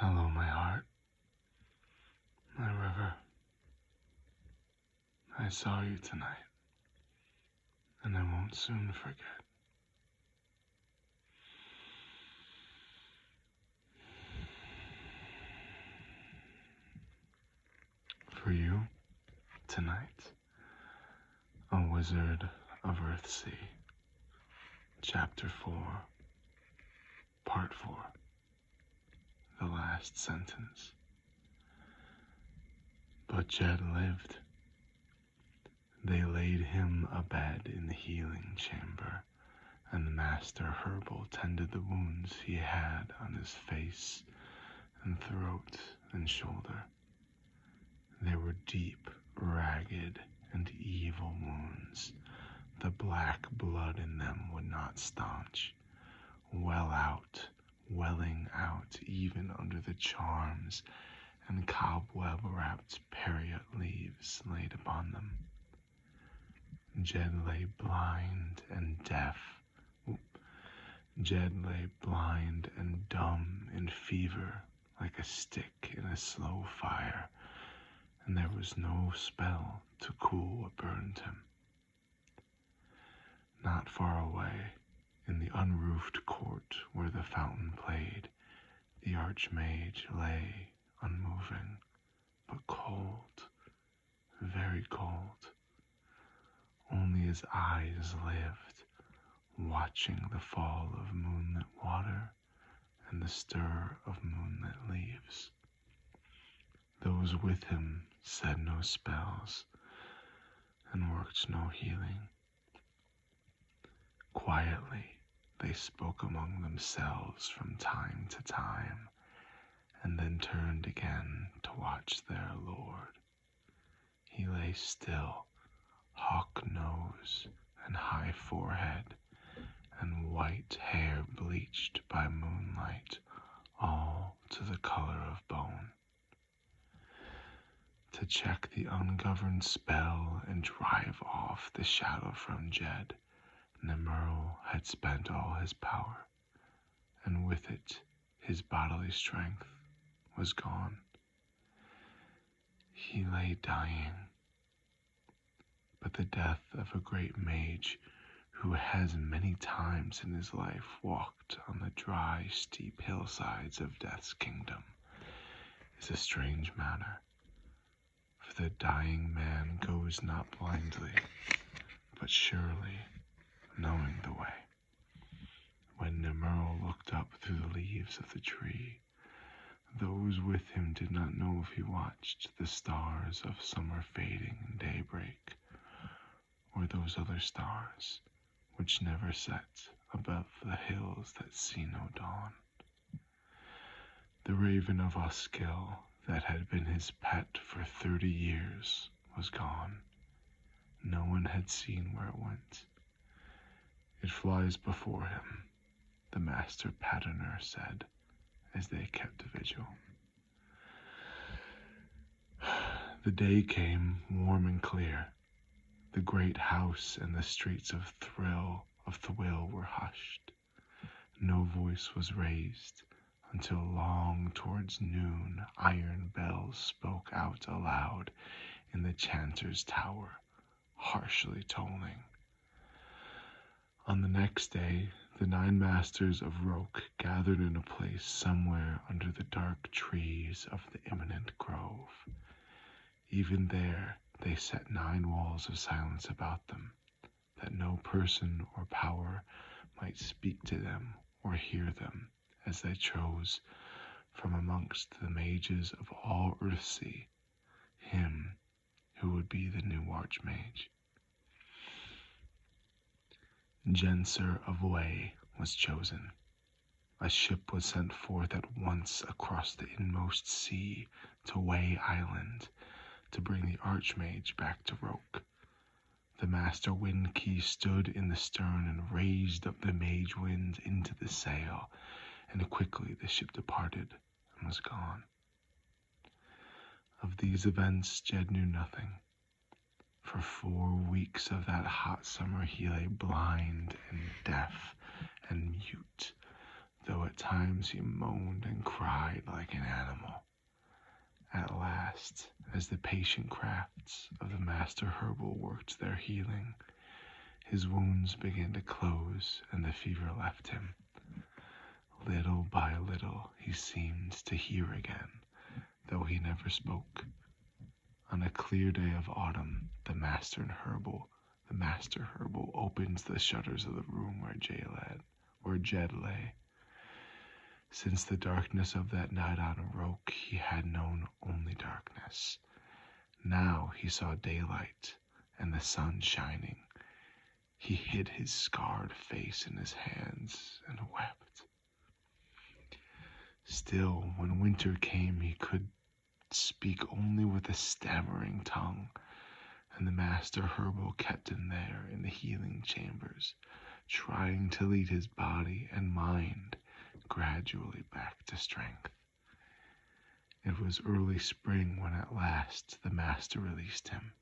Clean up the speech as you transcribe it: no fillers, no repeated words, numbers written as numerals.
Hello, my heart, my river. I saw you tonight, and I won't soon forget. For you, tonight, a wizard of Earthsea, Chapter 4, Part 4, the last sentence. But Jed lived. They laid him a bed in the healing chamber, and the master herbal tended the wounds he had on his face and throat and shoulder. They were deep, ragged, and evil wounds. The black blood in them would not staunch. Welling out even under the charms and cobweb-wrapped periot leaves laid upon them. Jed lay blind and deaf. Jed lay blind and dumb in fever, like a stick in a slow fire, and there was no spell to cool what burned him. Not far away, in the unroofed court where the fountain played, the Archmage lay unmoving, but cold, very cold. Only his eyes lived, watching the fall of moonlit water and the stir of moonlit leaves. Those with him said no spells and worked no healing. Quietly, they spoke among themselves from time to time, and then turned again to watch their lord. He lay still, hawk nose and high forehead, and white hair bleached by moonlight, all to the color of bone. To check the ungoverned spell and drive off the shadow from Jed, Nemuro had spent all his power, and with it his bodily strength was gone. He lay dying, but the death of a great mage who has many times in his life walked on the dry, steep hillsides of Death's kingdom is a strange matter, for the dying man goes not blindly, but surely, knowing the way. When Nemuro looked up through the leaves of the tree, those with him did not know if he watched the stars of summer fading in daybreak, or those other stars which never set above the hills that see no dawn. The raven of Oskel that had been his pet for 30 years was gone. No one had seen where it went. It flies before him, the master patterner said, as they kept vigil. The day came warm and clear. The great house and the streets of Thwill were hushed. No voice was raised until long towards noon iron bells spoke out aloud in the chanter's tower, harshly tolling. On the next day, the 9 masters of Roke gathered in a place somewhere under the dark trees of the imminent grove. Even there they set 9 walls of silence about them, that no person or power might speak to them or hear them as they chose from amongst the mages of all Earthsea him who would be the new Archmage. Gensur of Way was chosen. A ship was sent forth at once across the inmost sea to Way Island to bring the Archmage back to Roke. The master wind key stood in the stern and raised up the mage winds into the sail, and quickly the ship departed and was gone. Of these events Jed knew nothing. For 4 weeks of that hot summer he lay blind and deaf and mute, though at times he moaned and cried like an animal. At last, as the patient crafts of the master herbal worked their healing, his wounds began to close and the fever left him. Little by little he seemed to hear again, though he never spoke. On a clear day of autumn, the master herbal opens the shutters of the room where Jed lay. Since the darkness of that night on Roke, he had known only darkness. Now he saw daylight and the sun shining. He hid his scarred face in his hands and wept. Still, when winter came, he could speak only with a stammering tongue, and the master herbal kept him there in the healing chambers, trying to lead his body and mind gradually back to strength. It was early spring when at last the master released him.